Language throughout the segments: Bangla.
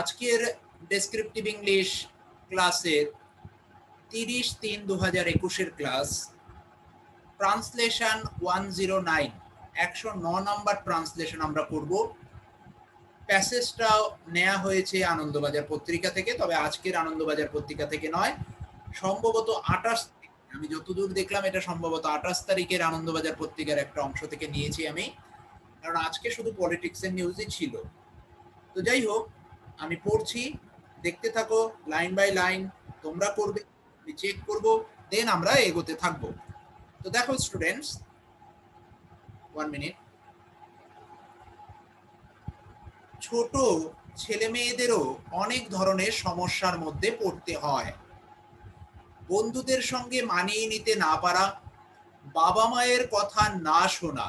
আজকের ডেসক্রিপটিভ ইংলিশ ক্লাসের 30-3-2021 ক্লাস ট্রান্সলেশন 109 109 নাম্বার ট্রান্সলেশন আমরা করব। প্যাসেজটা নেওয়া হয়েছে আনন্দবাজার পত্রিকা থেকে, তবে আজকের আনন্দবাজার পত্রিকা থেকে নয়, সম্ভবত 28 আমি যতদূর দেখলাম এটা সম্ভবত 28 তারিখের আনন্দবাজার পত্রিকার একটা অংশ থেকে নিয়েছি আমি, কারণ আজকে শুধু পলিটিক্সের নিউজই ছিল। তো যাই হোক, আমি পড়ছি, দেখতে থাকো, লাইন বাই লাইন তোমরা করবে, আমি চেক করব, দেন আমরা এগোতে থাকবো। তো দেখো স্টুডেন্টস, 1 মিনিট। ছোট ছেলে মেয়েদেরও অনেক ধরনের সমস্যার মধ্যে পড়তে হয়। বন্ধুদের সঙ্গে মানিয়ে নিতে না পারা, বাবা মায়ের কথা না শোনা,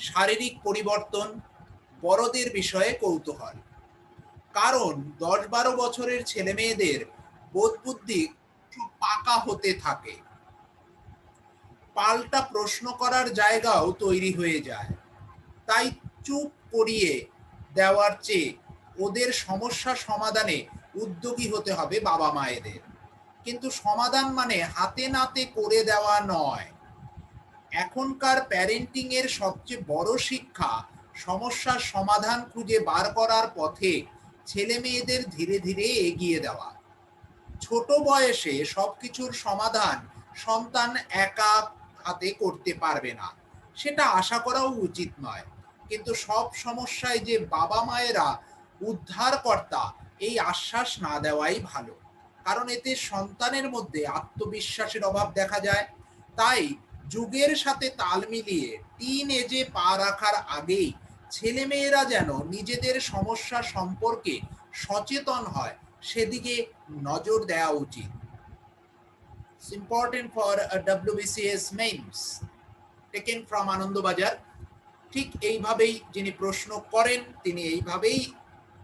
শারীরিক পরিবর্তন, বড়দের বিষয়ে কৌতূহল। কারণ 10-12 বছরের ছেলে মেয়েদের বোধ বুদ্ধি পাকা হতে থাকে, পাল্টা প্রশ্ন করার জায়গাও তৈরি হয়ে যায়। তাই চুপ করিয়ে দেওয়ার চেয়ে ওদের সমস্যা সমাধানে উদ্যোগী হতে হবে বাবা মায়েদের। কিন্তু সমাধান মানে হাতে নাতে করে দেওয়া নয়। এখনকার প্যারেন্টিং এর সবচেয়ে বড় শিক্ষা সমস্যার সমাধান খুঁজে বার করার পথে ছেলে মেয়েদের ধীরে ধীরে এগিয়ে দেওয়া। ছোট বয়সে সবকিছুর সমাধান সন্তান একা হাতে করতে পারবে না, সেটা আশা করাও উচিত নয়। কিন্তু সব সমস্যায় যে বাবা মায়েরা উদ্ধারকর্তা এই আশ্বাস না দেওয়াই ভালো, কারণ এতে সন্তানের মধ্যে আত্মবিশ্বাসের অভাব দেখা যায়। তাই যুগের সাথে তাল মিলিয়ে টিন এজে পা রাখার আগেই ছেলেমেয়েরা যেন নিজেদের সমস্যা সম্পর্কে সচেতন হয়, সেদিকে নজর দেওয়া উচিত। It's important for a WBCS mains taken from Anandabazar. ঠিক এইভাবেই যিনি প্রশ্ন করেন তিনি এইভাবেই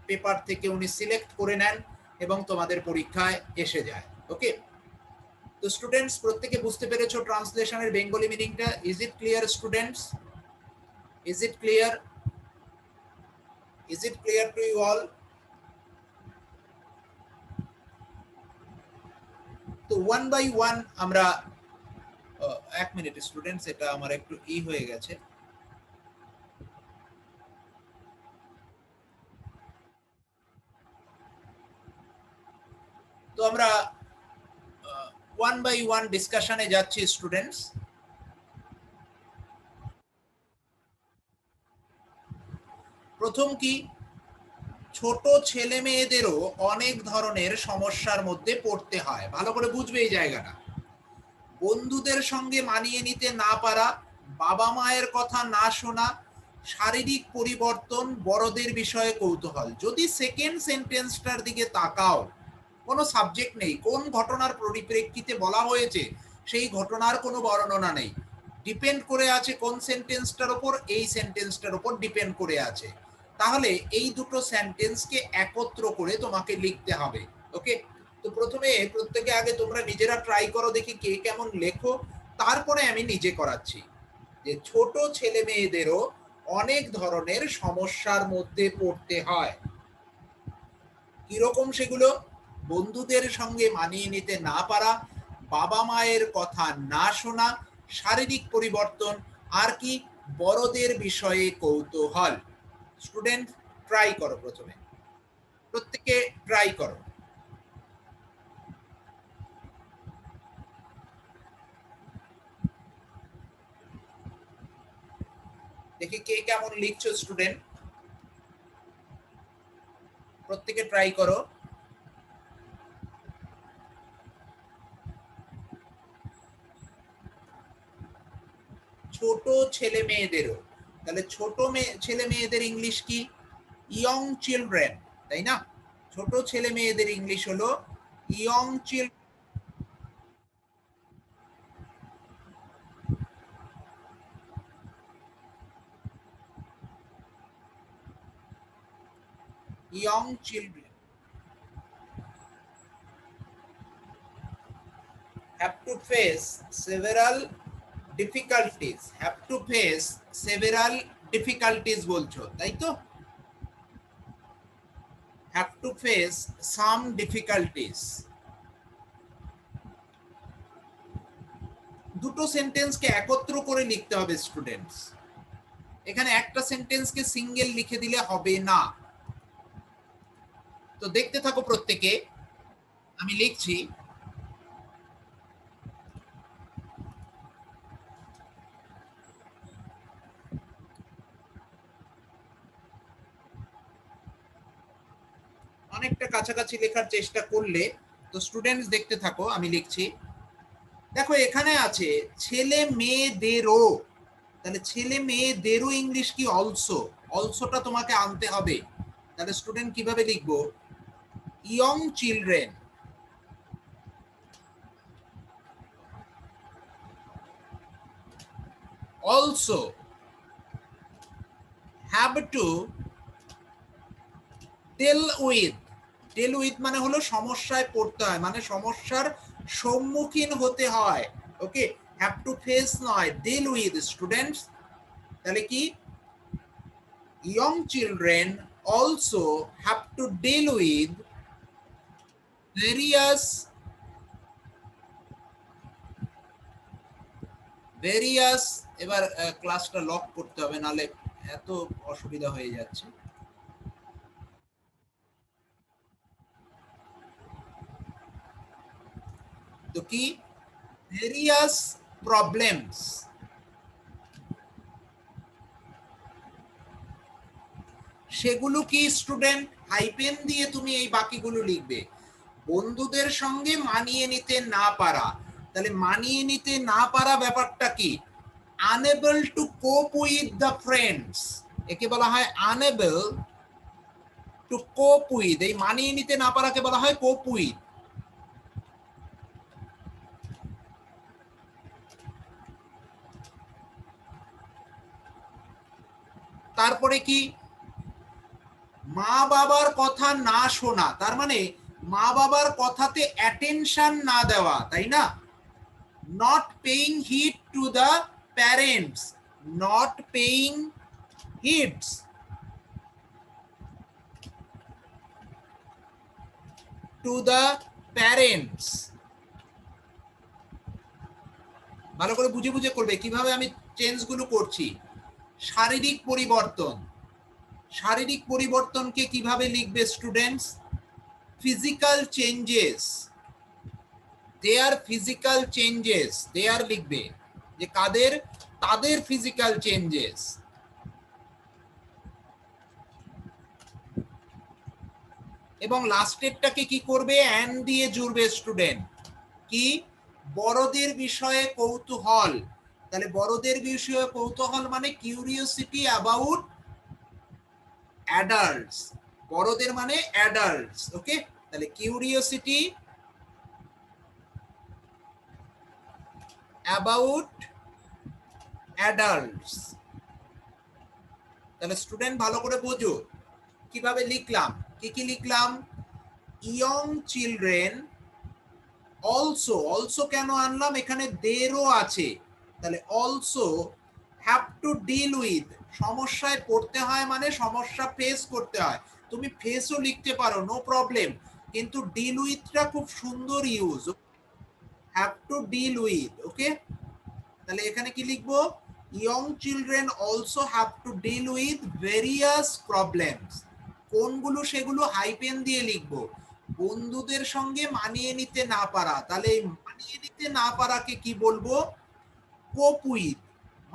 পেপার থেকে উনি সিলেক্ট করে নেন এবং তোমাদের পরীক্ষায় এসে যায়। ওকে, তো স্টুডেন্টস প্রত্যেকে বুঝতে পেরেছো ট্রান্সলেশনের বেঙ্গলি মিনিংটা? Is it clear students? Is it clear? Is it clear to you all? তো ওয়ান বাই ওয়ান আমরা, এক মিনিট স্টুডেন্টস, এটা আমার একটু হয়ে গেছে। তো আমরা ওয়ান বাই ওয়ান ডিসকাশনে যাচ্ছি স্টুডেন্টস। প্রথম কি, ছোট ছেলে মেয়েদেরও অনেক ধরনের সমস্যার মধ্যে পড়তে হয়। ভালো করে বুঝবে এই জায়গাটা। বন্ধুদের সঙ্গে মানিয়ে নিতে না পারা, বাবা মায়ের কথা না শোনা, শারীরিক পরিবর্তন, বড়দের বিষয়ে কৌতূহল। যদি সেকেন্ড সেন্টেন্সটার দিকে তাকাও, কোনো সাবজেক্ট নেই, কোন ঘটনার পরিপ্রেক্ষিতে বলা হয়েছে সেই ঘটনার কোনো বর্ণনা নেই, ডিপেন্ড করে আছে কোন সেন্টেন্সটার উপর, এই সেন্টেন্সটার উপর ডিপেন্ড করে আছে। তাহলে এই দুটো সেন্টেন্সকে একত্র করে তোমাকে লিখতে হবে। ওকে, তো প্রথমে প্রত্যেকে আগে তোমরা নিজেরা ট্রাই করো, দেখি কে কেমন লেখো, তারপরে আমি নিজে করাচ্ছি। যে ছোট ছেলে মেয়েদেরও অনেক ধরনের সমস্যার মধ্যে পড়তে হয়। কিরকম সেগুলো? বন্ধুদের সঙ্গে মানিয়ে নিতে না পারা, বাবা মায়ের কথা না শোনা, শারীরিক পরিবর্তন, আর কি বড়দের বিষয়ে কৌতূহল। স্টুডেন্ট ট্রাই করো, প্রথমে প্রত্যেকে ট্রাই করো। দেখি কে কেমন লিখছো স্টুডেন্ট, প্রত্যেকে ট্রাই করো। ছোট ছেলে মেয়েদেরও, তাহলে ছোট ছেলে মেয়েদের ইংলিশ কি? ইয়ং চিলড্রেন, তাই না? ছোট ছেলে মেয়েদের ইংলিশ হলো young children. Young children have to face several difficulties, have to face several difficulties বলছো, তাই তো? Have to face some difficulties. দুটো সেন্টেন্সকে একত্র করে লিখতে হবে স্টুডেন্টস। এখানে একটা সেন্টেন্সকে সিঙ্গেল লিখে দিলে হবে না। তো দেখতে থাকো প্রত্যেকে, আমি লিখছি। অনেকটা কাছাকাছি লেখার চেষ্টা করলে। তো স্টুডেন্টস দেখতে থাকো, আমি লিখছি। দেখো এখানে আছে ছেলে মেয়েদেরও, তাহলে ছেলে মেয়েদেরও ইংলিশ কি অলসো, অলসোটা তোমাকে আনতে হবে। তাহলে স্টুডেন্ট কিভাবে লিখবো? Young children also have to tell with, tell with মানে হলো সমস্যায় পড়তে হয়, মানে সমস্যার সম্মুখীন হতে হয়। ওকে, হ্যাভ টু ফেস নয়, ডিল উইথ স্টুডেন্টস। তাহলে কি young children also have to deal with various various. এবার ক্লাসটা লক করতে হবে, নালে এত অসুবিধা হয়ে যাচ্ছে। তো কি ভেরিয়াস প্রবলেমস, সেগুলো কি স্টুডেন্ট হাইপেন দিয়ে তুমি এই বাকিগুলো লিখবে। বন্ধুদের সঙ্গে মানিয়ে নিতে না পারা, তাহলে মানিয়ে নিতে না পারা ব্যাপারটা কি? আনএবল টু কোপ উইথ দ্য ফ্রেন্ডস, একে বলা হয় আনএবল টু কোপ উইথ। এই মানিয়ে নিতে না পারাকে বলা হয় কোপ উইথ। তারপরে কি মা বাবার কথা না শোনা, তার মানে মা বাবার কথাতে অ্যাটেনশন না দেওয়া, তাই না? Not paying heed to the parents, not paying heeds to the parents. ভালো করে বুঝে বুঝে করবে কিভাবে আমি চেঞ্জগুলো করছি। শারীরিক পরিবর্তন, শারীরিক পরিবর্তনকে কিভাবে লিখবে স্টুডেন্টস? ফিজিক্যাল চেঞ্জেস, দেয়ার ফিজিক্যাল চেঞ্জেস, দেয়ার লিখবে যে কাদের, তাদের ফিজিক্যাল চেঞ্জেস। এবং লাস্টেরটাকে কি করবে? অ্যান্ড দিয়ে জুড়বে স্টুডেন্ট। কি বড়দের বিষয়ে কৌতূহল, তাহলে বড়দের বিষয়ে কৌতূহল মানে কিউরিওসিটি অ্যাবাউট অ্যাডাল্টস, বড়দের মানে অ্যাডাল্টস। ওকে, তাহলে কিউরিওসিটি অ্যাবাউট অ্যাডাল্টস। তাহলে স্টুডেন্ট ভালো করে বোঝো কিভাবে লিখলাম, কি কি লিখলাম। ইয়ং চিলড্রেন অলসো, অলসো কেন আনলাম? এখানে দেরও আছে, তাহলে also have to deal with, সমস্যায় পড়তে হয় মানে সমস্যা ফেস করতে হয়। তুমি ফেসও লিখতে পারো, নো প্রবলেম, কিন্তু ডিল উইথটা খুব সুন্দর use, have to deal with. Okay, তাহলে এখানে কি লিখবো? Young children also have to deal with various problems. কোনগুলো? সেগুলো হাইপেন দিয়ে লিখবো। বন্ধুদের সঙ্গে মানিয়ে নিতে না পারা, তাহলে মানিয়ে নিতে না পারাকে কি বলবো? কোপ উইথ।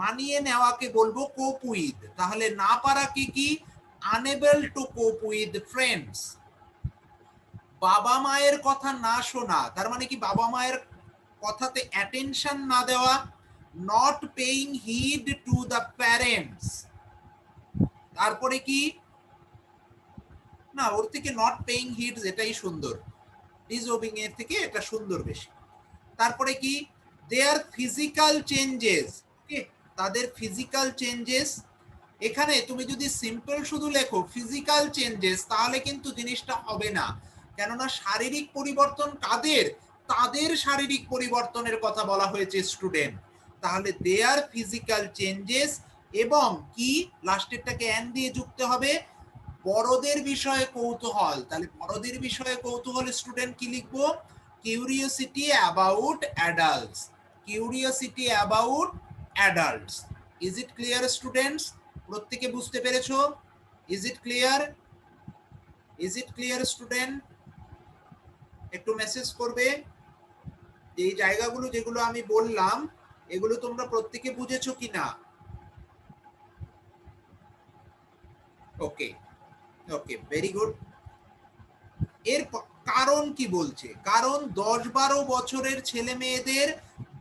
মানিয়ে নেওয়াকে বলবো কোপ উইথ। তাহলে না পারাকে কি? আনএবল টু কোপ উইথ ফ্রেন্ডস। বাবা মায়ের কথা না শোনা, তার মানে কি বাবা মায়ের কথাতে অ্যাটেনশন না দেওয়া, not paying heed to the parents. তারপরে কি না, ওর থেকে নট পেইং হিড এটাই সুন্দর, ডিসওবিং এর থেকে এটা সুন্দর বেশি। তারপরে কি দেয়ার ফিজিক্যাল চেঞ্জেস, তাদের ফিজিক্যাল চেঞ্জেস। এখানে তুমি যদি সিম্পল শুধু লেখো ফিজিক্যাল চেঞ্জেস তাহলে কিন্তু জিনিসটা হবে না, কেননা শারীরিক পরিবর্তন কাদের? তাদের শারীরিক পরিবর্তনের কথা বলা হয়েছে স্টুডেন্ট। তাহলে দেয়ার ফিজিক্যাল চেঞ্জেস এবং কি লাস্টেরটাকে অ্যান্ড দিয়ে যুক্ত হবে বড়দের বিষয়ে কৌতূহল, তাহলে বড়দের বিষয়ে কৌতূহল স্টুডেন্ট কি লিখবো? Curiosity about adults, curiosity about adults. Is it clear students? প্রত্যেকে বুঝতে পেরেছো? Is it clear? Is it clear student? একটু মেসেজ করবে। এই জায়গাগুলো যেগুলো আমি বললাম এগুলো তোমরা প্রত্যেকে বুঝেছো কিনা? ওকে ওকে, ভেরি গুড। এর কারণ কি বলছে? কারণ 10-12 বছরের ছেলে মেয়েদের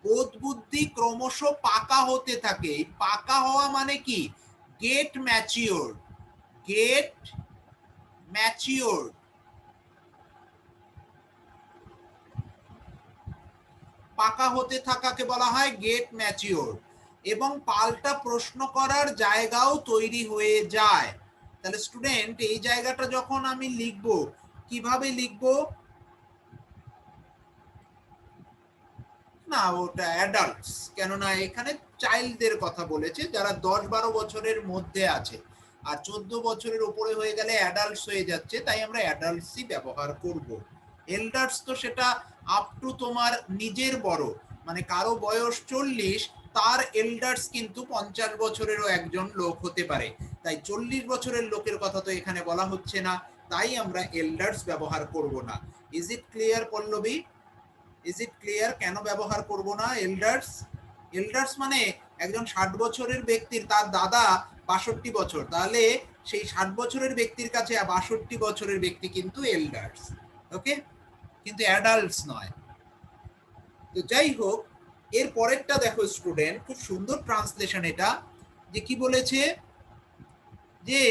বোধ বুদ্ধি ক্রমশ পাকা হতে থাকে। পাকা হওয়া মানে কি? Get mature, get mature. পাকা হতে থাকাকে বলা হয় গেট ম্যাচিওর। এবং পাল্টা প্রশ্ন করার জায়গাও তৈরি হয়ে যায়। তাহলে স্টুডেন্ট এই জায়গাটা যখন আমি লিখব, কিভাবে লিখব? না, ওটা অ্যাডাল্টস, কেননা এখানে চাইল্ডদের কথা বলেছে, যারা 10-12 বছরের মধ্যে আছে। আর 14 বছরের উপরে হয়ে গেলে অ্যাডাল্টস হয়ে যাচ্ছে, তাই আমরা অ্যাডাল্টসই ব্যবহার করব। এল্ডার্স তো সেটা আপ টু তোমার নিজের বড়, মানে কারো বয়স 40, তার এল্ডার্স কিন্তু 50 বছরেরও একজন লোক হতে পারে। তাই 40 বছরের লোকের কথা তো এখানে বলা হচ্ছে না, তাই আমরা এল্ডার্স ব্যবহার করব না। Is it clear Pallavi? Is it clear কেন ব্যবহার করব না এল্ডার্স? এল্ডার্স মানে একজন 60 বছরের ব্যক্তির তার দাদা 62 বছর, তাহলে সেই 60 বছরের ব্যক্তির কাছে 62 বছরের ব্যক্তি কিন্তু এল্ডার্স। ওকে, কিন্তু অ্যাডাল্টস নয়। তো যাই হোক, এর পরেরটা দেখো স্টুডেন্ট, খুব সুন্দর ট্রান্সলেশন এটা। যে কি বলেছে? যে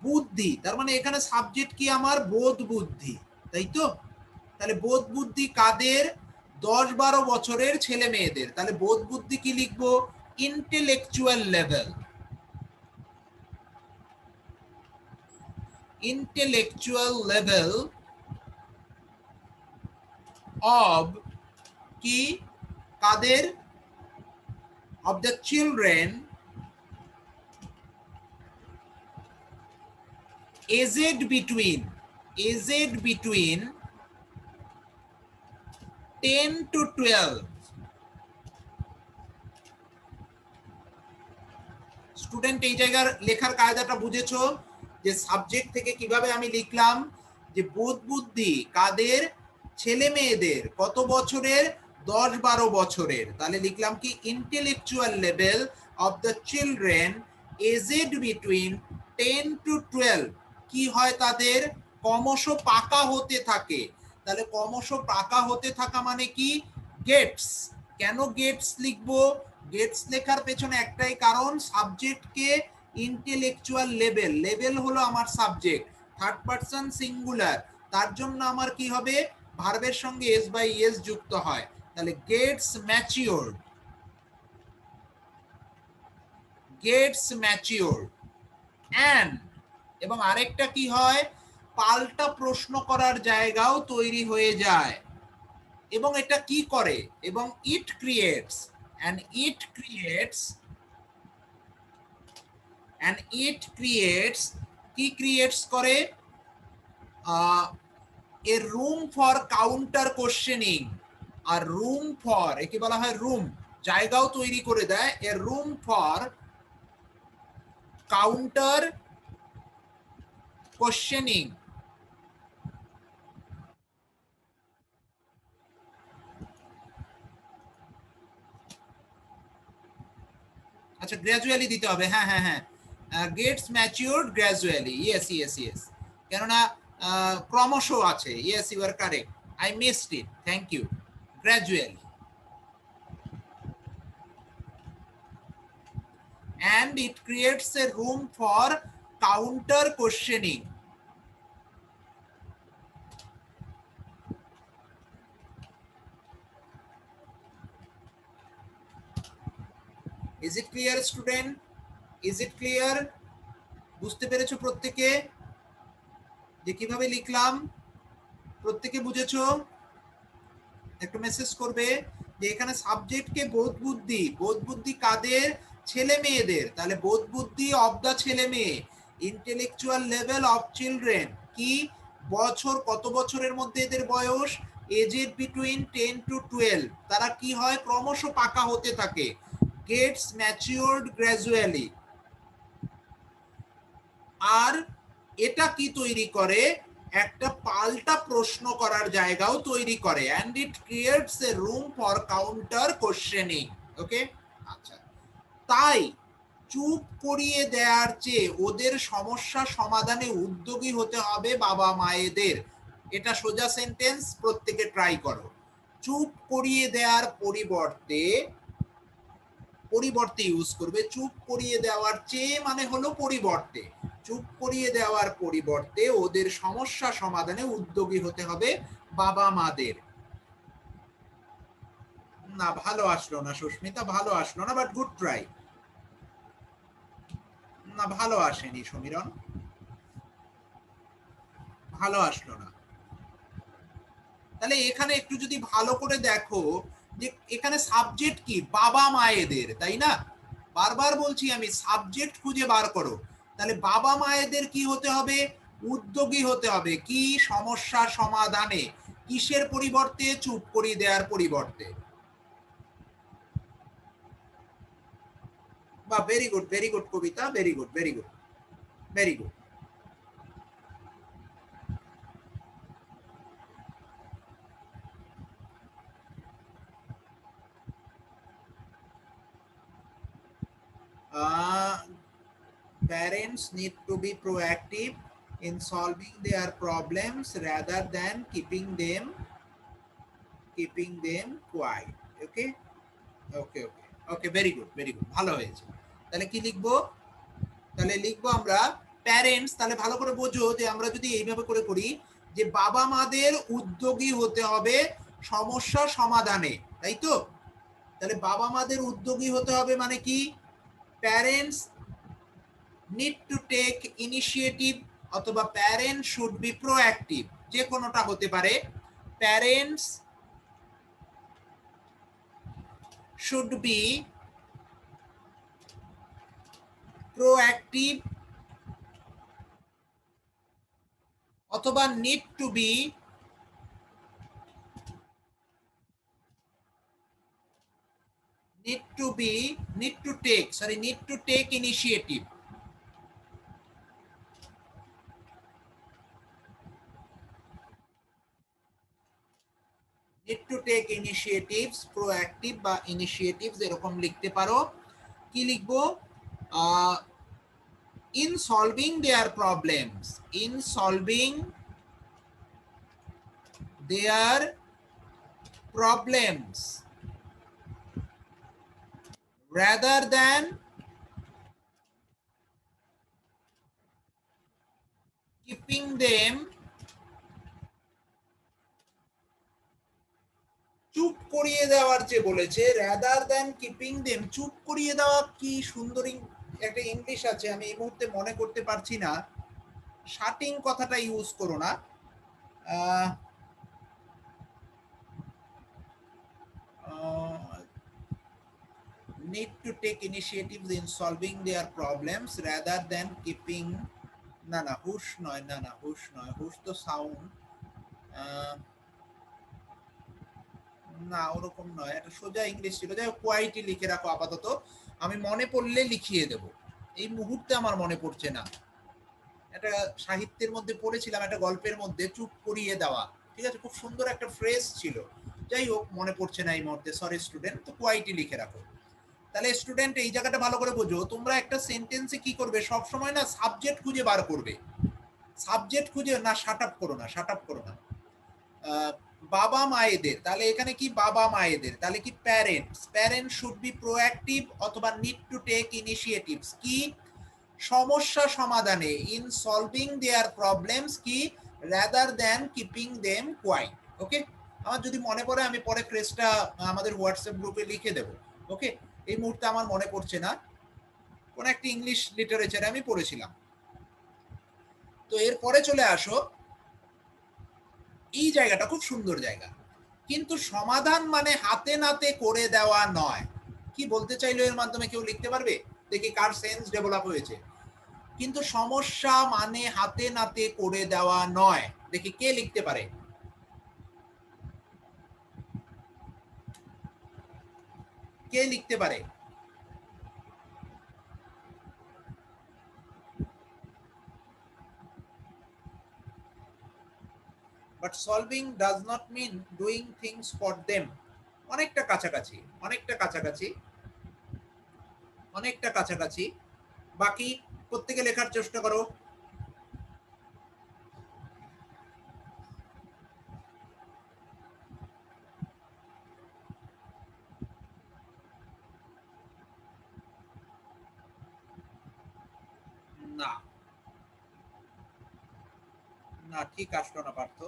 বুদ্ধি, তার মানে এখানে সাবজেক্ট কি আমার? বোধ বুদ্ধি, তাই তো? তাহলে বোধ বুদ্ধি কাদের? 10-12 বছরের ছেলে মেয়েদের। তাহলে বোধ বুদ্ধি কি লিখবো? Intellectual level, intellectual level of কি? কাদের? Of the children aged between, aged between 10 to 12। Student এই জায়গার লেখার কায়দাটা বুঝেছো? যে সাবজেক্ট থেকে কিভাবে আমি লিখলাম যে বোধ বুদ্ধি কাদের? ছেলে মেয়েদের। কত বছরের? 10-12 বছরের। তাহলে লিখলাম কি? Intellectual level of the children aged between 10 to 12 কি হয় তাদের? ক্রমশ পাকা হতে থাকে। তাহলে ক্রমশ পাকা হতে থাকা মানে কি? গেটস। কেন গেটস লিখবো? গেটস লেখার পেছনে একটাই কারণ, সাবজেক্টকে ইন্টেলেকচুয়াল লেভেল, লেভেল হলো আমার সাবজেক্ট, থার্ড পারসন সিঙ্গুলার, তার জন্য আমার কি হবে? ভার্বের সঙ্গে এস বাই এস যুক্ত হয়। তাহলে gets mature, gets mature and, এবং আরেকটা কি হয়? পাল্টা প্রশ্ন করার জায়গাও তৈরি হয়ে যায়। এবং এটা কি করে? এবং it creates, and it creates, and it creates কি ক্রিয়েটস করে? a room for counter questioning। আর রুম ফর, একে বলা হয় রুম, জায়গাও তৈরি করে দেয়। a room for counter questioning। আচ্ছা, গ্র্যাজুয়ালি দিতে হবে। হ্যাঁ হ্যাঁ হ্যাঁ, gets matured gradually. Yes yes yes, কেননা ক্রমশ আছে। Yes, you are correct, I missed it, thank you. Gradually. And it creates a room for counter questioning। Is it clear student? Is it clear? বুঝতে পেরেছো প্রত্যেকে যে কিভাবে লিখলাম? প্রত্যেকে বুঝেছো? একটু মেসেজ করবে যে এখানে সাবজেক্টকে বোধ বুদ্ধি, বোধ বুদ্ধি কাদের? ছেলে মেয়েদের। তাহলে বোধ বুদ্ধি অব দা ছেলে মেয়ে ইন্টেলেকচুয়াল লেভেল অফ চিলড্রেন কি বছর, কত বছরের মধ্যে এদের বয়স? এজেড বিটুইন 10 to 12, তারা কি হয় ক্রমশ পাকা হতে থাকে, গেটস ম্যাচিওরড গ্র্যাজুয়ালি। আর এটা কি তৈরি করে? একটা পাল্টা প্রশ্ন করার জায়গাও তৈরি করে, and it creates a room for counter questioning. Okay, আচ্ছা, তাই চুপ করিয়ে দেওয়ার চেয়ে ওদের সমস্যা সমাধানে উদ্যোগী হতে হবে বাবা মায়েদের। এটা সোজা সেন্টেন্স, প্রত্যেকে ট্রাই করো। চুপ করিয়ে দেওয়ার পরিবর্তে, পরিবর্তে ইউজ করবে, চুপ করিয়ে দেওয়ার চেয়ে মানে হলো পরিবর্তে, চুপ করিয়ে দেওয়ার পরিবর্তে ওদের সমস্যা সমাধানে উদ্যোগী হতে হবে বাবা মাদের। না, ভালো আসলো না সুস্মিতা, ভালো আসলো না, বাট গুড ট্রাই। না, ভালো আসেনি সমীরণ, ভালো আসলো না। তাহলে এখানে একটু যদি ভালো করে দেখো যে এখানে সাবজেক্ট কি, বাবা মায়েদের, তাই না? বারবার বলছি আমি, সাবজেক্ট খুঁজে বার করো। তাহলে বাবা মায়েদের কি হতে হবে? উদ্যোগী হতে হবে কি সমস্যা সমাধানে, কিসের পরিবর্তে? চুপ করিয়ে দেওয়ার পরিবর্তে। বা very good, very good Kabita, very good, very good, very good. Parents need to be proactive in solving their problems rather than keeping them quiet. Okay, okay, okay, okay, very good, very good, ভালো হয়েছে। তাহলে কি লিখবো? তাহলে লিখবো আমরা প্যারেন্টস। তাহলে ভালো করে বোঝো যে আমরা যদি এইভাবে করে করি যে বাবা মাদের উদ্যোগী হতে হবে সমস্যা সমাধানে, তাই তো? তাহলে বাবা মাদের উদ্যোগী হতে হবে মানে কি? Parents need to take initiative, অথবা প্যারেন্টস শুড বি প্রোঅ্যাক্টিভ, যে কোনোটা হতে পারে। প্যারেন্টস শুড বি প্রোঅ্যাক্টিভ, অথবা need to be need to take initiative। need to take initiatives, proactive বা initiatives এরকম লিখতে পারো। কি লিখবো? in solving their problems, in solving their problems rather than keeping them, চুপ করিয়ে দেওয়ার যে বলেছে, rather than keeping them, চুপ করিয়ে দেওয়া কি সুন্দর একটা ইংলিশ আছে, আমি এই মুহূর্তে মনে করতে পারছি না। শাটিং কথাটা ইউজ করো না, need to take initiatives in solving their problems rather than keeping, না না হুশ নয়, না না হুশ নয়, হুশ তো সাউন্ড, না ওরকম নয়, এটা সোজা ইংলিশ ছিল। যাই হোক, কোয়াইটি লিখে রাখো আপাতত, আমি মনে পড়লে লিখিয়ে দেব, এই মুহূর্তে আমার মনে পড়ছে না। এটা সাহিত্যের মধ্যে পড়েছিলাম, একটা গল্পের মধ্যে, চুপ করিয়ে দেওয়া, ঠিক আছে, খুব সুন্দর একটা ফ্রেজ ছিল। যাই হোক, মনে পড়ছে না এই মুহূর্তে, সরি স্টুডেন্ট। তো কোয়াইটি লিখে রাখো। তাহলে স্টুডেন্ট এই জায়গাটা ভালো করে বোঝো, তোমরা একটা সেন্টেন্সে কি করবে সব সময় না, সাবজেক্ট খুঁজে বার করবে। সাবজেক্ট খুঁজে না, শাট আপ করো না, শাট আপ করো না। বাবা মায়েদের, তাহলে এখানে কি বাবা মায়েদের, তাহলে কি parents, parents should be proactive অথবা নিড টু টেক ইনিশিয়েটিভস কি সমস্যা সমাধানে, ইন সলভিং দেয়ার প্রবলেমস কি rather than keeping them quiet. Okay, আমার যদি মনে পড়ে আমি পরে ফ্রেজটা আমাদের হোয়াটসঅ্যাপ গ্রুপে লিখে দেব। ওকে, এই মুহূর্তে আমার মনে পড়ছে না, কোন একটা ইংলিশ লিটারেচারে আমি পড়েছিলাম। তো এরপরে চলে আসো, এই জায়গাটা খুব সুন্দর জায়গা, কিন্তু সমাধান মানে হাতে নাতে করে দেওয়া নয়। কি বলতে চাইলো এর মাধ্যমে, কেউ লিখতে পারবে? দেখি কার সেন্স ডেভেলপ হয়েছে। কিন্তু সমস্যা মানে হাতে নাতে করে দেওয়া নয়। দেখি কে লিখতে পারে। কে লিখতে পারে? But solving does not mean doing things for them. অনেকটা কাছাকাছি, অনেকটা কাছাকাছি, অনেকটা কাছাকাছি। বাকি প্রত্যেকে লেখার চেষ্টা করো। না, না ঠিক আসলো না পার্থ।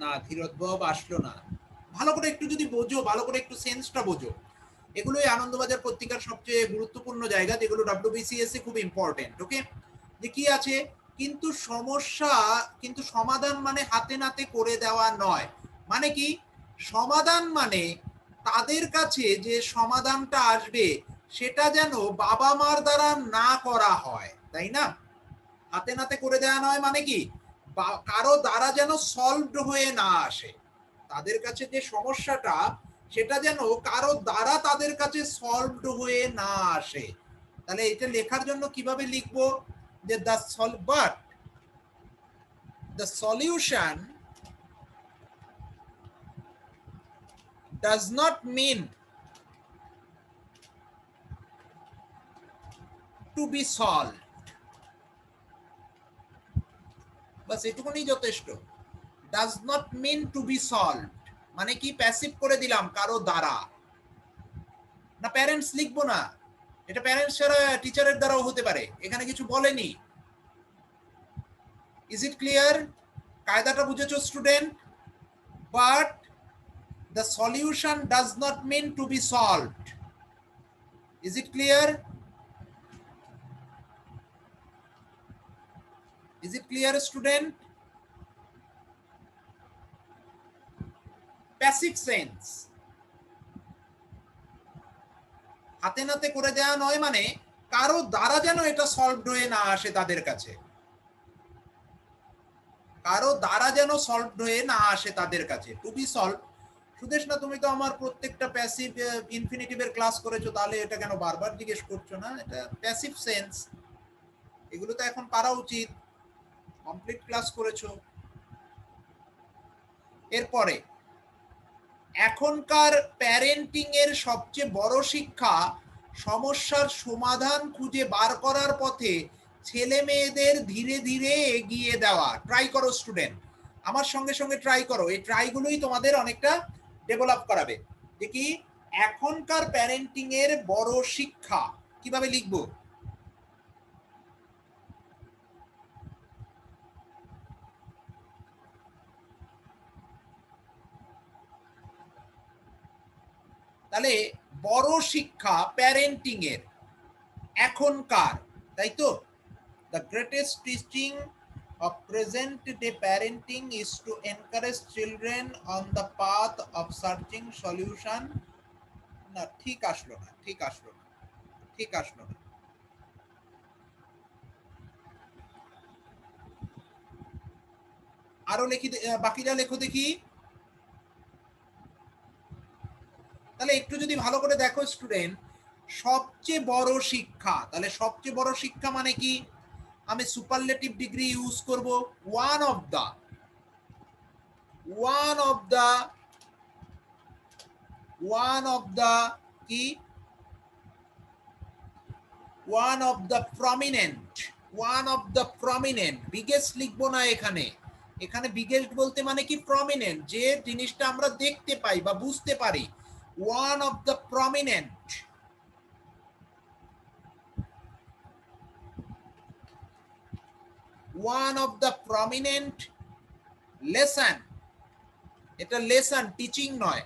না ধীরোদ্ভব আসলো না। ভালো করে একটু যদি বোঝো, ভালো করে একটু সেন্সটা বোঝো। এগুলোই আনন্দবাজার পত্রিকার সবচেয়ে গুরুত্বপূর্ণ জায়গা, যেগুলো ডব্লিউবিসিএস খুব ইম্পর্টেন্ট। ওকে, যে কি আছে, কিন্তু সমস্যা, কিন্তু সমাধান মানে হাতে নাতে করে দেওয়া নয়। মানে কি, সমাধান মানে তাদের কাছে যে সমাধানটা আসবে সেটা যেন বাবা মার দ্বারা না করা হয়, তাই না? হাতে নাতে করে দেওয়া নয় মানে কি, কারো দ্বারা যেন সলভড হয়ে না আসে। তাদের কাছে যে সমস্যাটা সেটা যেন কারো দ্বারা তাদের কাছে সলভড হয়ে না আসে। তাহলে এটা লেখার জন্য কিভাবে লিখবো, যে but the solution does not mean to be solve. বাস এটুকুনি যথেষ্ট। Does not mean to be solve মানে কি, প্যাসিভ করে দিলাম কারো দ্বারা। না প্যারেন্টস লিখবো না, এটা প্যারেন্টস ছাড়া টিচারের দ্বারাও হতে পারে, এখানে কিছু বলেনি। Is it clear? কায়দাটা বুঝেছো student? But the solution does not mean to be solved. Is it clear? Is it clear student? Passive sense, হাতে নাতে করে দেওয়া নয় মানে কারো দ্বারা যেন এটা সলভড হয়ে না আসে তাদের কাছে, কারো দ্বারা যেন সলভড হয়ে না আসে তাদের কাছে। Two be solve. সুদেশ না, তুমি তো আমার প্রত্যেকটা প্যাসিভ ইনফিনিটিভের ক্লাস করেছো, তাহলে এটা কেন বারবার জিজ্ঞেস করছো? না, এটা প্যাসিভ সেন্স, এগুলো তো এখন পারা উচিত, কমপ্লিট ক্লাস করেছো। এরপরে এখনকার প্যারেন্টিং এর সবচেয়ে বড় শিক্ষা সমস্যার সমাধান খুঁজে বার করার পথে ছেলে মেয়েদের ধীরে ধীরে এগিয়ে দেওয়া। ট্রাই করো স্টুডেন্ট, আমার সঙ্গে সঙ্গে ট্রাই করো, এই ট্রাইগুলোই তোমাদের অনেকটা ডেভেলপ করাবে। যে কি, এখনকার প্যারেন্টিং এর বড় শিক্ষা কিভাবে লিখবো? তাহলে বড় শিক্ষা প্যারেন্টিং এর এখনকার, তাই তো? The greatest teaching of present day parenting is to encourage children on the path of searching solution. না ঠিক আসলো না, ঠিক আসলো না, ঠিক আসলো না। আরো লিখি, বাকিরা লেখো দেখি। তাহলে একটু যদি ভালো করে দেখো স্টুডেন্ট, সবচেয়ে বড় শিক্ষা, তাহলে সবচেয়ে বড় শিক্ষা মানে কি, আমি সুপারলেটিভ ডিগ্রি ইউজ করব। One of the, one of the, one of the কি, one of the prominent, one of the prominent. Biggest লিখবো না এখানে, এখানে বিগেস্ট বলতে মানে কি প্রমিনেন্ট, যে জিনিসটা আমরা দেখতে পাই বা বুঝতে পারি। One of the prominent, one of the prominent lesson, এটা লেসন, টিচিং নয়,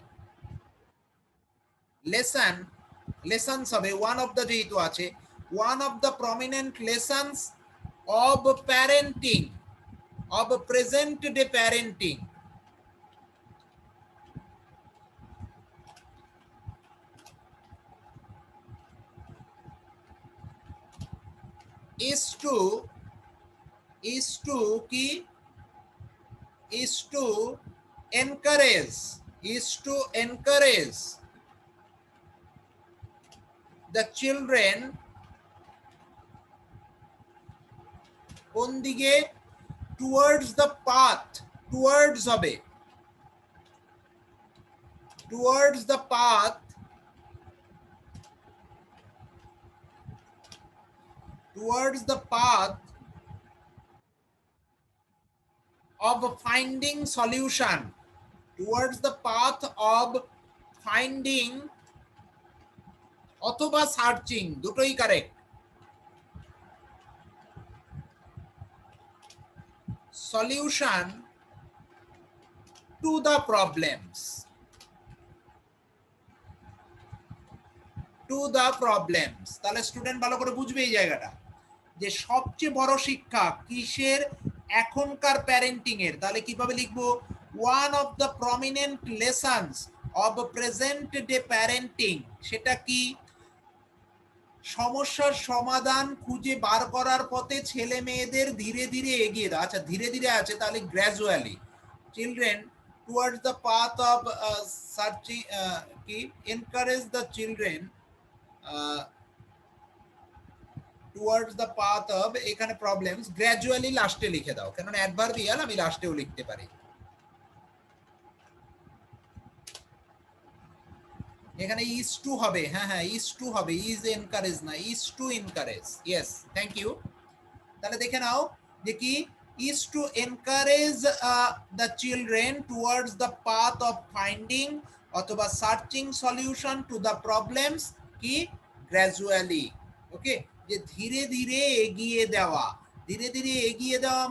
লেসন, লেসন্স হবে, ওয়ান অফ দা যেহেতু আছে। One of the prominent lessons of parenting, of present day parenting. is to কি is to encourage the children কোন দিকে towards the path towards হবে towards the path of finding solution towards the path of finding অথবা সার্চিং দুটোই correct solution to the problems তাহলে স্টুডেন্ট ভালো করে বুঝবে এই জায়গাটা যে সবচেয়ে বড় শিক্ষা কিসের এখনকার প্যারেন্টিং এর তাহলে কিভাবে লিখবো one of the prominent lessons of present day parenting সেটা কি সমস্যার সমাধান খুঁজে বার করার পথে ছেলে মেয়েদের ধীরে ধীরে এগিয়ে দাও আচ্ছা ধীরে ধীরে আছে তাহলে gradually children towards the path of searching কি encourage the children towards the path of এখানে প্রবলেমস গ্র্যাজুয়ালি লাস্টে লিখে দাও কারণ অ্যাডভার্বিয়াল আমি লাস্টেও লিখতে পারি এখানে is to হবে হ্যাঁ is to হবে is encourage না is to encourage yes thank you তাহলে দেখে নাও যে কি is to encourage the children towards the path of finding অথবা searching solution to the problems কি gradually ওকে যে ধীরে ধীরে এগিয়ে দেওয়া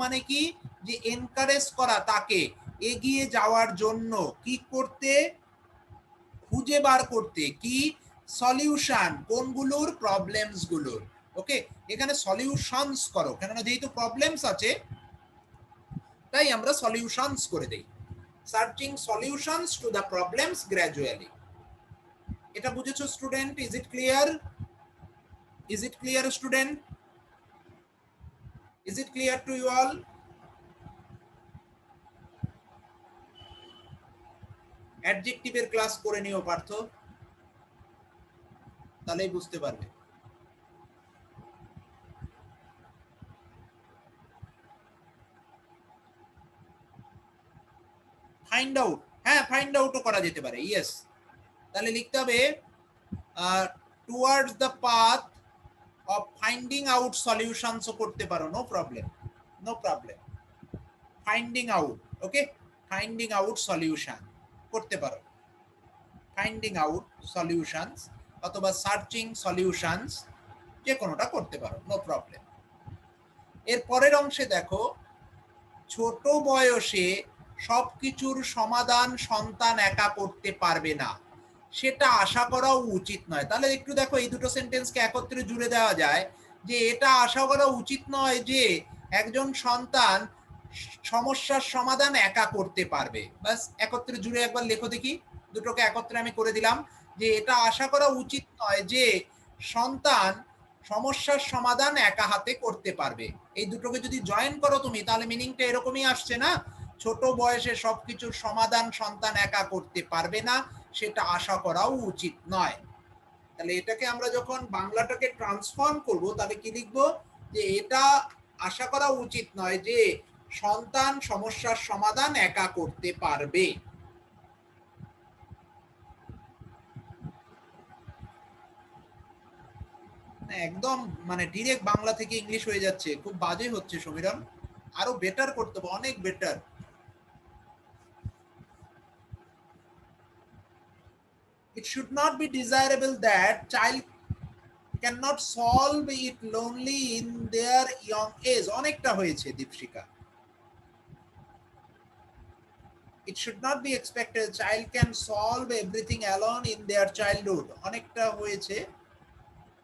মানে কি যে এনকারেজ করা তাকে এগিয়ে যাওয়ার জন্য কি করতে খুঁজে বার করতে কি সলিউশন কোনগুলোর প্রবলেমস গুলোর ওকে এখানে সলিউশনস করো কেননা যেহেতু প্রবলেমস আছে তাই আমরা সলিউশনস করে দেই searching solutions to the problems gradually এটা বুঝেছো student is it clear student is it clear to you all অ্যাডজেক্টিভের ক্লাস করে নিও পার্থ তাহলেই বুঝতে পারবে ফাইন্ড আউট হ্যাঁ ফাইন্ড আউটও করা যেতে পারে ইয়েস তাহলে লিখতে হবে towards the path of finding out সলিউশনসও করতে পারো no problem finding out okay finding out solution করতে পারো ফাইন্ডিং আউট সলিউশনস অথবা সার্চিং সলিউশনস যে কোনোটা করতে পারো নো প্রবলেম এর পরের অংশে দেখো ছোট বয়সে সবকিছুর সমাধান সন্তান একা করতে পারবে না সেটা আশা করাও উচিত নয় তাহলে একটু দেখো এই দুটো সেন্টেন্সকে একত্রে জুড়ে দেওয়া যায় যে এটা আশা করা উচিত নয় যে একজন সন্তান সমস্যার সমাধান একা করতে পারবে বাস একত্রে জুড়ে একবার লেখো দেখি দুটোকে একত্রে আমি করে দিলাম যে এটা আশা করা উচিত নয় যে সন্তান সমস্যার সমাধান একা হাতে করতে পারবে এই দুটোকে যদি জয়েন করো তুমি তাহলে মিনিংটা এরকমই আসছে না ছোট বয়সে সবকিছুর সমাধান সন্তান একা করতে পারবে না সেটা আশা করাও উচিত নয় তাহলে এটাকে আমরা যখন বাংলাটাকে ট্রান্সফর্ম করব তাহলে কি লিখবো যে এটা আশা করা উচিত নয় যে সন্তান সমস্যার সমাধান একা করতে পারবে একদম মানে ডিরেক্ট বাংলা থেকে ইংলিশ হয়ে যাচ্ছে খুব বাজে হচ্ছে সমীরণ আরো বেটার করতে হবে অনেক better It should not be desirable that child cannot solve it lonely in their young age অনেকটা হয়েছে দীপশিকা It should not be expected child can solve everything alone in their childhood অনেকটা হয়েছে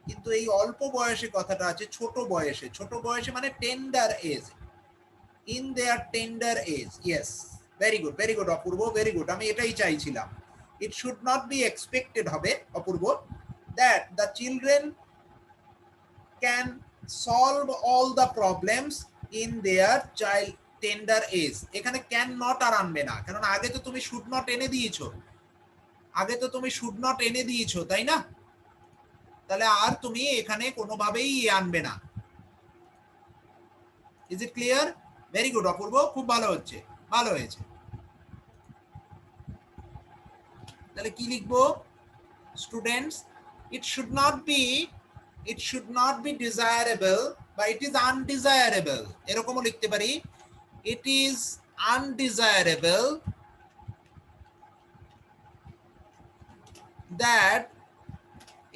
কিন্তু এই অল্প বয়সে কথাটা আছে ছোট বয়সে মানে tender age in their tender age yes very good Apurba very good আমি এটাই চাইছিলাম It should not be expected হবে অপূর্ব that the children can solve all the problems in their child tender age. এখানে ক্যান নট আর আনবে না, কারণ আগে তো তুমি শুড নট এনে দিয়েছো, তাই না? তাহলে আর তুমি এখানে কোনোভাবেই আনবে না। Is it clear? Very good Apurba, খুব ভালো হয়েছে। তাহলে কি লিখবো students? it should not be desirable বা it is undesirable, এরকমও লিখতে পারি। it is undesirable that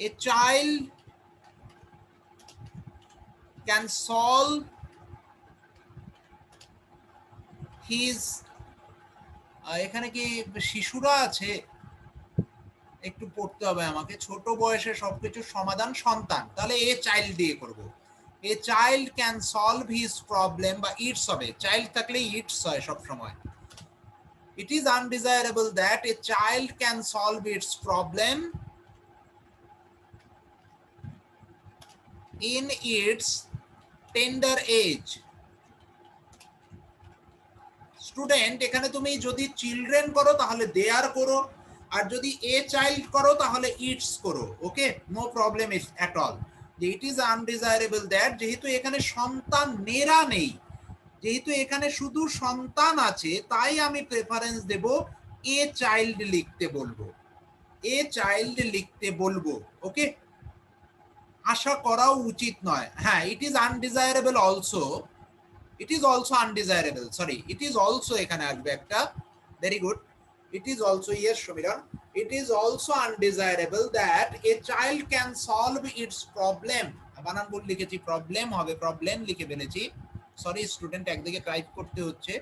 a child can solve his এখানে কি শিশুরা আছে? একটু পড়তে হবে আমাকে। ছোট বয়সে সবকিছু সমাধান সন্তান, তাহলে এ চাইল্ড দিয়ে করব। A child can solve his problem, বা ইটস হবে, চাইল্ড থাকলে ইটস হয় সব সময়। It is undesirable that a child can solve its problem in its tender age. Student, এখানে তুমি যদি চিলড্রেন করো তাহলে দেয়ার করো, আর যদি এ চাইল্ড করো তাহলে ইটস করো। Okay, no problem at all. It is undesirable that, যেহেতু এখানে সন্তান নেরা নেই, যেহেতু এখানে শুধু সন্তান আছে, তাই আমি প্রেফারেন্স দেব এ চাইল্ড লিখতে বলবো। ওকে, আশা করাও উচিত নয়। হ্যাঁ, ইট is undesirable also, it is also undesirable, sorry, it is also এখানে আসবে একটা। very good, it is also, yes Shamiran, it is also undesirable that a child can solve its problem, বানান ভুল লিখেছি, প্রবলেম হবে, প্রবলেম লিখে ফেলেছি, সরি স্টুডেন্ট, একদিকে টাইপ করতে হচ্ছে।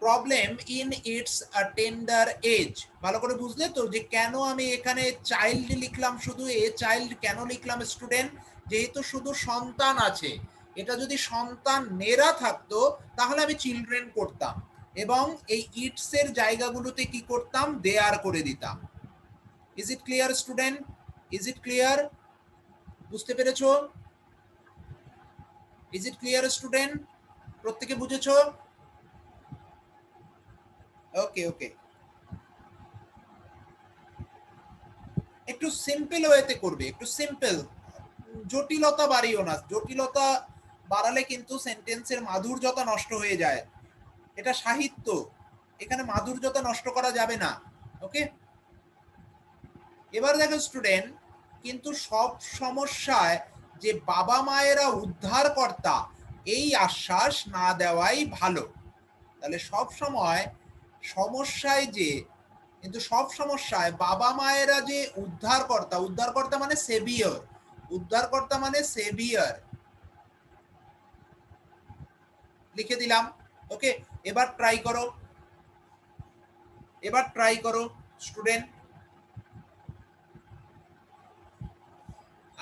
Problem in its tender age, ভালো করে বুঝলে তো যে কেন আমি এখানে চাইল্ড লিখলাম, শুধু এ চাইল্ড কেন লিখলাম স্টুডেন্ট? যেহেতু শুধু সন্তান আছে, এটা যদি সন্তান নেরা থাকতো তাহলে আমি চিলড্রেন করতাম, এবং এই ইটস এর জায়গাগুলোতে কি করতাম, দেয়ার করে দিতাম। Is it clear student? Is it clear? বুঝতে পেরেছো? Is it clear student? প্রত্যেকে বুঝেছো? ওকে ওকে, একটু সিম্পল ওয়েতে করবে, একটু সিম্পল, জটিলতা বাড়িও না, জটিলতা বাড়ালে কিন্তু সেন্টেন্সের মাধুর্যতা নষ্ট হয়ে যায়। এটা সাহিত্য, এখানে মাধুর্যতা নষ্ট করা যাবে না। ওকে, এবার দেখো স্টুডেন্ট, কিন্তু সব সমস্যায় যে বাবা মায়েরা উদ্ধারকর্তা এই আশ্বাস না দেওয়াই ভালো। তাহলে সব সময় সমস্যায় যে, কিন্তু সব সমস্যায় বাবা মায়েরা যে উদ্ধারকর্তা, উদ্ধারকর্তা মানে সেভিয়র, উদ্ধারকর্তা মানে সেভিয়র লিখে দিলাম। ওকে, এবার ট্রাই করো স্টুডেন্ট।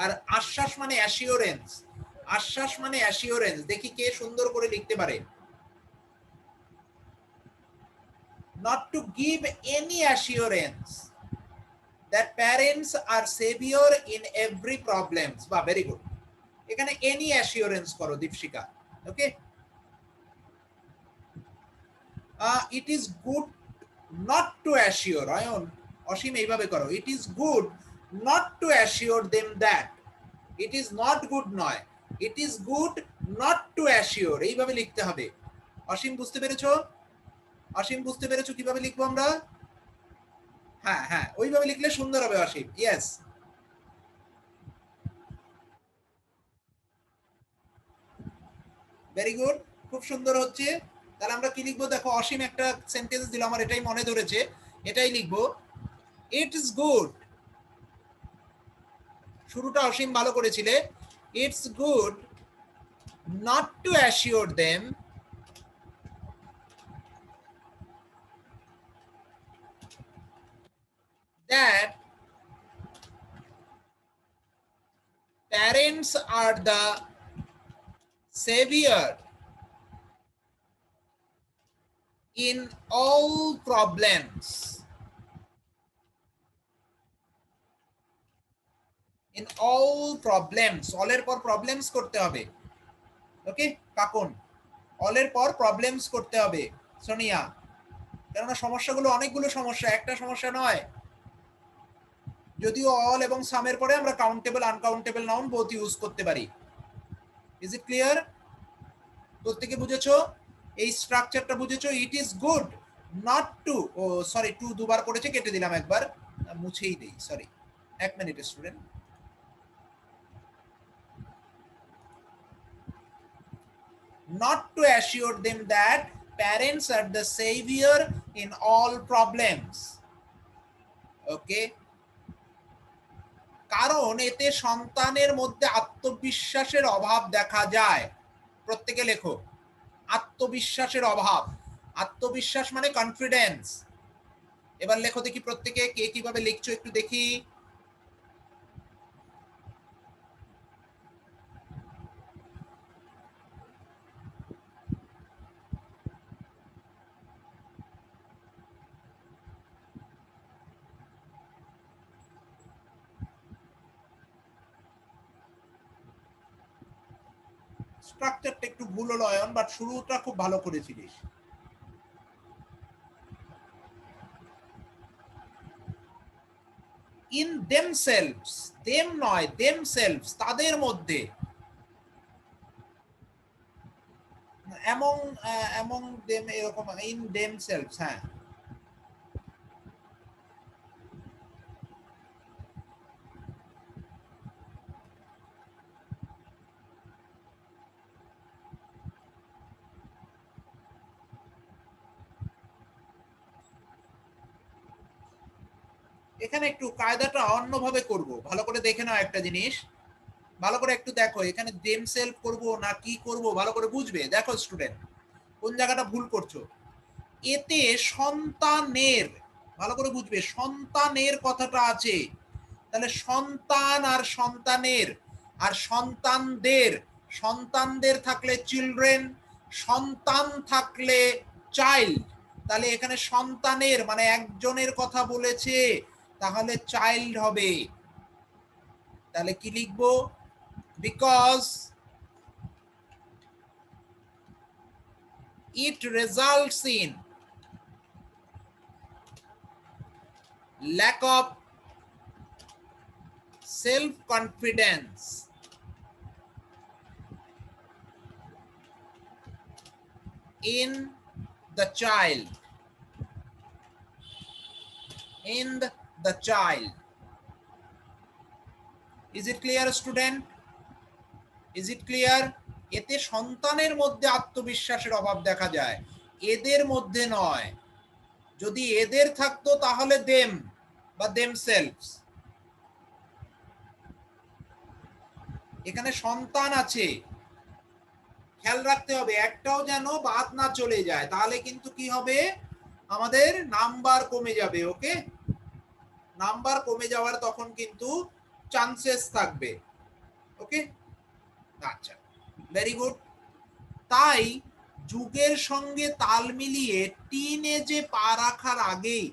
আর আশ্বাস মানে অ্যাসিওরেন্স, আশ্বাস মানে অ্যাসিওরেন্স, দেখি কে সুন্দর করে লিখতে পারে। not to give any assurance that parents are savior in every problems, বা very good, এখানে any assurance করো দীপশিকা। ওকে, it is good not to assure, অসীম এইভাবে করো, it is good not to assure them that, it is not good নয়, it is good not to assure, এইভাবে লিখতে হবে। অসীম বুঝতে পেরেছো? অসীম বুঝতে পেরেছো কিভাবে লিখবো আমরা? হ্যাঁ হ্যাঁ, ওইভাবে লিখলে সুন্দর হবে অসীম। ইয়েস, ভেরি গুড, খুব সুন্দর হচ্ছে। তাহলে আমরা কি লিখবো দেখো, অসীম একটা সেন্টেন্স দিল, আমার এটাই মনে ধরেছে, এটাই লিখবো। ইট ইজ গুড, শুরুটা অসীম ভালো করেছিলে, it's good not to assure them that parents are the savior in all problems. In all problems, অলের পর প্রবলেমস করতে হবে। ওকে কাকুন, অলের পর প্রবলেমস করতে হবে সোনিয়া, কেননা সমস্যাগুলো অনেকগুলো সমস্যা, একটা সমস্যা নয়। যদিও অল এবং সামের পরে আমরা countable uncountable noun both use করতে পারি। Is it clear? প্রত্যেকে বুঝেছো? এই স্ট্রাকচারটা বুঝেছো? It is good not to, oh sorry to দুবার করেছে, কেটে দিলাম একবার, মুছেই দেই, সরি। এক minute student. Not to assure them that parents are the savior in all problems. Okay, কারণ এতে সন্তানের মধ্যে আত্মবিশ্বাসের অভাব দেখা যায়। প্রত্যেকে লেখো, আত্মবিশ্বাসের অভাব। আত্মবিশ্বাস মানে কনফিডেন্স। এবার লেখো দেখি প্রত্যেকে, কে কিভাবে লিখছো একটু দেখি। স্ট্রাকচারটা একটু ভুল হলো অয়ন, বাট শুরুটা খুব ভালো করেছিলিস। ইন দেমসেলভস, দেম নয় দেমসেলভস, তাদের মধ্যে। অ্যামং, অ্যামং দেম এরকম, ইন দেমসেলভস, হ্যাঁ। এখানে একটু কায়দাটা অন্যভাবে করব, ভালো করে দেখে নাও একটা জিনিস, ভালো করে একটু দেখো এখানে দেমসেলফ করব না কি করব, ভালো করে বুঝবে। দেখো স্টুডেন্ট, কোন জায়গাটা ভুল করছো। এতে সন্তানের, ভালো করে বুঝবে, সন্তানের কথাটা আছে, তাহলে সন্তান আর সন্তানের, আর সন্তানদের, সন্তানদের থাকলে চিলড্রেন, সন্তান থাকলে চাইল্ড। তাহলে এখানে সন্তানের মানে একজনের কথা বলেছে, তাহলে চাইল্ড হবে। তাহলে কি লিখবো? Because it results in lack of self-confidence in the child, in the child. Is it clear student? Is it clear? এতে সন্তানের মধ্যে আত্মবিশ্বাসের অভাব দেখা যায়, এদের মধ্যে নয়। যদি এদের থাকতো তাহলে দেম বা দেমসেলভস। এখানে সন্তান আছে, খেয়াল রাখতে হবে একটাও যেন বাদ না চলে যায়, তাহলে কিন্তু কি হবে, আমাদের নাম্বার কমে যাবে। ওকে, নাম্বার কমে যাওয়ার তখন কিন্তু চান্সেস থাকবে। ওকে, আচ্ছা, ভেরি গুড। তাই যুগের সঙ্গে তাল মিলিয়ে টিনেজে পা রাখার আগেই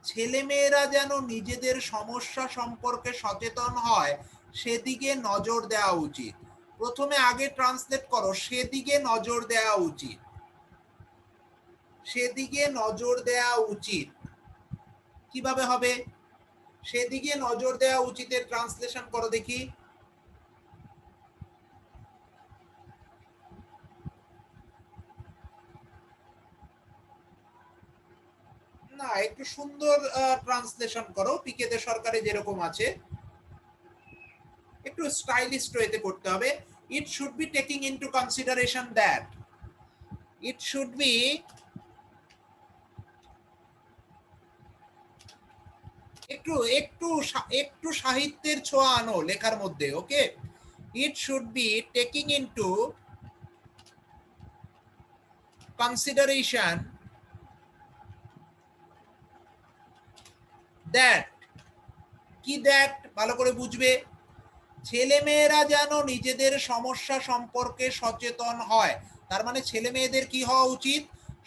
ছেলেমেয়েরা যেন নিজেদের সমস্যা সম্পর্কে সচেতন হয়, সেদিকে নজর দেওয়া উচিত। প্রথমে আগে ট্রান্সলেট করো, সেদিকে নজর দেওয়া উচিত, সেদিকে নজর দেওয়া উচিত। কিভাবে হবে? সেদিকে নজর দেওয়া উচিতের ট্রান্সলেশন করো দেখি। না, একটু সুন্দর ট্রান্সলেশন করো, পিকে দে সরকারে যেরকম আছে, একটু স্টাইলিশ ওয়েতে করতে হবে। It should be taking into consideration that, it should be, একটু একটু একটু সাহিত্যের ছোঁয়া আনো লেখার মধ্যে। Okay, it should be taking into consideration that, কি দ্যাট, ভালো করে বুঝবে, ছেলেমেয়েরা যেন নিজেদের সমস্যা সম্পর্কে সচেতন হয়। তার মানে ছেলে মেয়েদের কি হওয়া উচিত?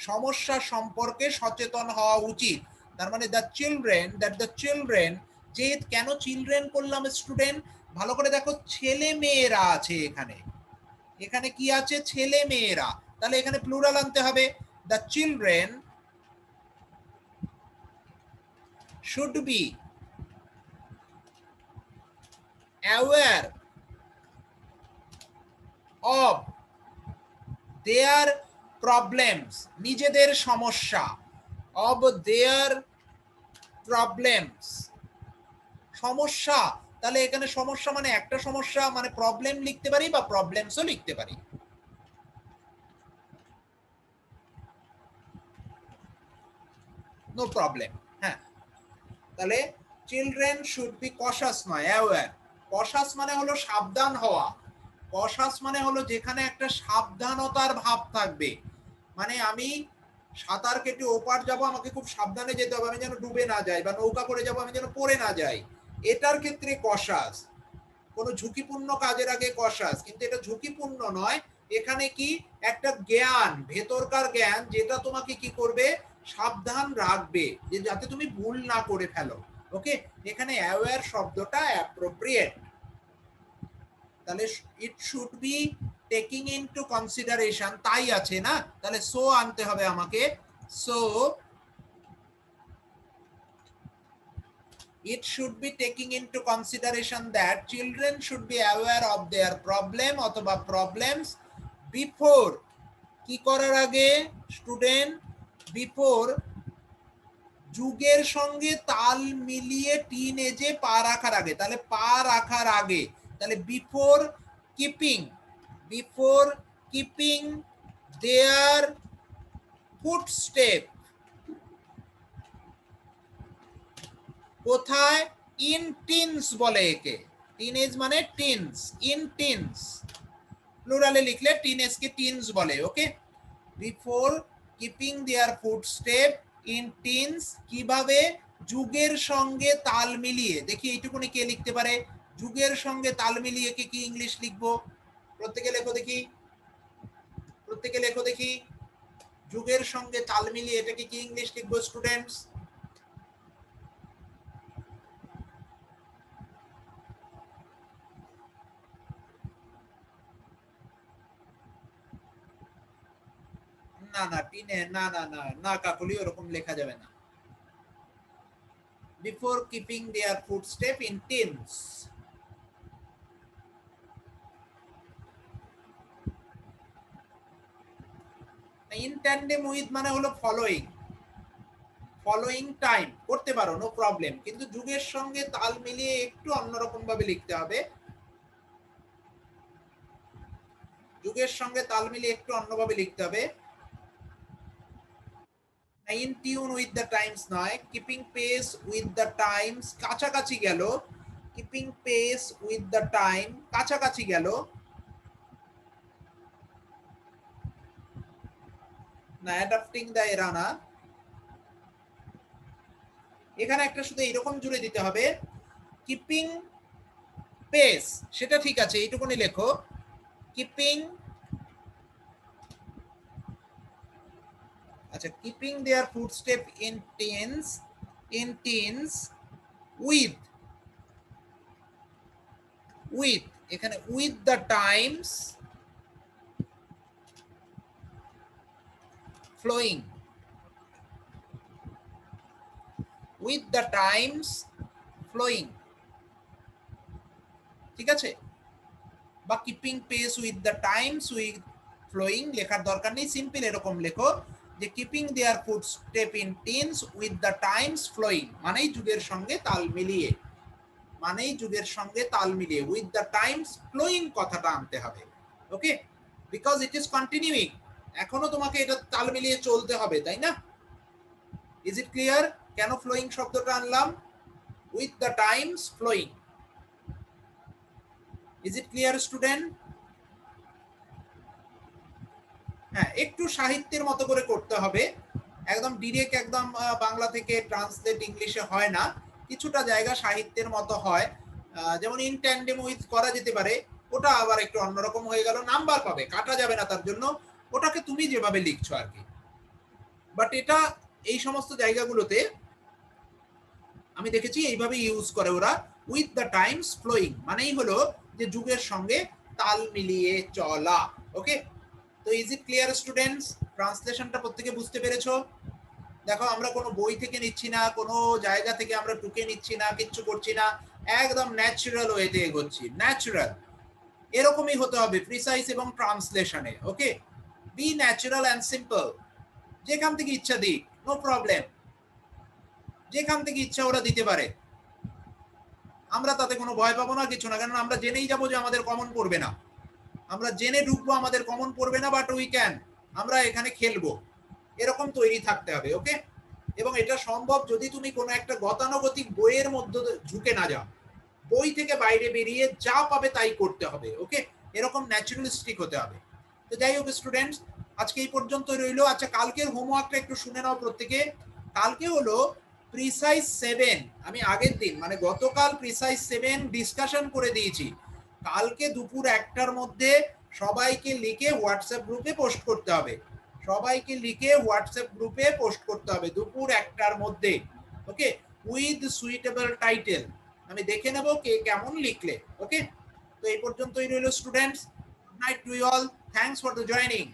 সমস্যা সম্পর্কে সচেতন হওয়া উচিত। তার মানে the children, that the children, যে কেন চিলড্রেন করলাম স্টুডেন্ট, ভালো করে দেখো, ছেলে মেয়েরা আছে এখানে। এখানে কি আছে? ছেলে মেয়েরা। তাহলে এখানে প্লুরাল আনতে হবে। The children should be aware of their problems, নিজেদের সমস্যা, অব দেয়ার প্রবলেমস, সমস্যা। তাহলে এখানে সমস্যা মানে একটা সমস্যা, মানে প্রবলেম লিখতে পারি বা প্রবলেমসও লিখতে পারি। No problem. হ্যাঁ, তাহলে চিলড্রেন শুড বি কশাস নয় অ্যাওয়্যার। কশাস মানে হলো সাবধান হওয়া। কশাস মানে হলো যেখানে একটা সাবধানতার ভাব থাকবে। মানে আমি সাঁতার কেটে ওপার যাব, আমাকে খুব সাবধানে যেতে হবে, আমি যেন ডুবে না যাই, বা নৌকা করে যাব, আমি যেন পড়ে না যাই। এটার ক্ষেত্রে কশাস। কোনো ঝুঁকিপূর্ণ কাজের আগে কশাস, কিন্তু এটা ঝুঁকিপূর্ণ নয়। এখানে কি একটা জ্ঞান, ভেতরকার জ্ঞান, যেটা তোমাকে কি করবে, সাবধান রাখবে, যে যাতে তুমি ভুল না করে ফেলো। ওকে, এখানে অ্যাওয়্যার শব্দটা অ্যাপ্রোপ্রিয়েট। তাহলে ইট should be taking into consideration, তাই আছে না, তাহলে সো আনতে হবে আমাকে। So it should be taking into consideration that children should be aware of their problem অথবা problems before, কি করার আগে স্টুডেন্ট, বিফোর যুগের সঙ্গে তাল মিলিয়ে টিন এজে পা রাখার আগে। তাহলে পা রাখার আগে, তাহলে before keeping, before keeping their footstep, কোথায়? ইন টিনস বলে একে। টিনেজ মানে টিনস, ইন টিনস। প্লুরালে লিখলে টিনেজ কে টিনস বলে। Okay, before keeping their footstep in teens, কিভাবে? যুগের সঙ্গে তাল মিলিয়ে। দেখি এইটুকুনি কে লিখতে পারে? যুগের সঙ্গে তাল মিলিয়ে কে কি ইংলিশ লিখবো? প্রত্যেকে লেখো দেখি, প্রত্যেকে লেখো দেখি, যুগের সঙ্গে তাল মিলিয়ে এটাকে কি ইংলিশ লিখবো স্টুডেন্টস? না না, টিনে না না না না কাকলি, ওরকম লেখা যাবে না। Before keeping their footstep in tins. In tandem with মানে হলো ফলোইং, ফলোইং টাইম করতে পারো, নো প্রবলেম, কিন্তু যুগের সঙ্গে তাল মিলিয়ে একটু অন্যরকম ভাবে লিখতে হবে। যুগের সঙ্গে তাল মিলিয়ে একটু অন্যভাবে লিখতে হবে। In tune with the times নয়, keeping pace with the times, কাছাকাছি গেল। Keeping pace with the time, কাছাকাছি গেল। না, অ্যাডাপ্টিং দ্য এরা না, এখানে একটা শুধু এইরকম জুড়ে দিতে হবে, কিপিং পেস, সেটা ঠিক আছে, এইটুকুনি লেখো। কিপিং, আচ্ছা, keeping their footstep in teens, in teens with, with, এখানে with the times flowing, with the times flowing, ঠিক আছে? বা keeping pace with the times with flowing লেখার দরকার নেই, সিম্পল এরকম লেখো যে keeping their footstep in teens with the times flowing, মানেই যুগের সঙ্গে তাল মিলিয়ে, মানেই যুগের সঙ্গে তাল মিলিয়ে, উইথ দ্য টাইমস ফ্লোয়িং কথাটা আনতে হবে। Okay, because it is continuing, এখনো তোমাকে এটা তাল মিলিয়ে চলতে হবে, তাই না? ইজ ইট ক্লিয়ার কেন ফ্লোয়িং শব্দটা আনলাম? With the times flowing. Is it clear student? হ্যাঁ, একটু সাহিত্যের মতো করে করতে হবে, একদম ডিরেক্ট একদম বাংলা থেকে ট্রান্সলেট ইংলিশে হয় না, কিছুটা জায়গা সাহিত্যের মতো হয়। যেমন ইন ট্যান্ডেম উইথ করা যেতে পারে, ওটা আবার একটু অন্যরকম হয়ে গেল, নাম্বার পাবে, কাটা যাবে না তার জন্য, ওটাকে তুমি যেভাবে লিখছো আর কি। বাট এটা এই সমস্ত জায়গাগুলোতে আমি দেখেছি এইভাবে ইউজ করে ওরা, উইথ দ্য টাইমস ফ্লোয়িং মানেই হলো যে যুগের সঙ্গে তাল মিলিয়ে চলা। ওকে, তো ইজ ইট ক্লিয়ার স্টুডেন্টস? ট্রান্সলেশনটা প্রত্যেকে বুঝতে পেরেছো? দেখো আমরা কোনো বই থেকে নিচ্ছি না, কোনো জায়গা থেকে আমরা টুকে নিচ্ছি না, কিচ্ছু করছি না, একদম ন্যাচারাল ওয়েতে এগোচ্ছি। ন্যাচারাল এরকমই হতে হবে প্রিসাইজ এবং ট্রান্সলেশনে। ওকে, বি ন্যাচারাল অ্যান্ড সিম্পল। যেখান থেকে ইচ্ছা দিক, নো প্রবলেম, যেখান থেকে ইচ্ছা ওরা দিতে পারে, আমরা তাতে কোনো ভয় পাবো না, কিছু না, কারণ আমরা জেনেই যাবো যে আমাদের কমন পড়বে না। আমরা জেনে ঢুকবো আমাদের কমন পড়বে না, বাট উই ক্যান, আমরা এখানে খেলবো, এরকম তৈরি থাকতে হবে। ওকে, এবং এটা সম্ভব যদি তুমি কোনো একটা গতানুগতিক বইয়ের মধ্যে ঝুঁকে না যাও, বই থেকে বাইরে বেরিয়ে যা পাবে তাই করতে হবে। ওকে, এরকম ন্যাচারালিস্টিক হতে হবে। তো যাই হোক স্টুডেন্টস, আজকে এই পর্যন্তই রইলো। আচ্ছা, কালকের হোমওয়ার্কটা একটু শুনে নাও প্রত্যেকে। কালকে হলো প্রিসাইজ 7। আমি আগের দিন মানে গতকাল প্রিসাইজ 7 ডিসকাশন করে দিয়েছি। কালকে দুপুর 1টার মধ্যে সবাইকে লিখে হোয়াটসঅ্যাপ গ্রুপে পোস্ট করতে হবে। সবাইকে লিখে হোয়াটসঅ্যাপ গ্রুপে পোস্ট করতে হবে দুপুর 1টার মধ্যে। ওকে, উইথ সুইটেবল টাইটেল। আমি দেখে নেব কে কেমন লিখলে। ওকে, তো এই পর্যন্তই রইল students. Good night to you all, thanks for the joining.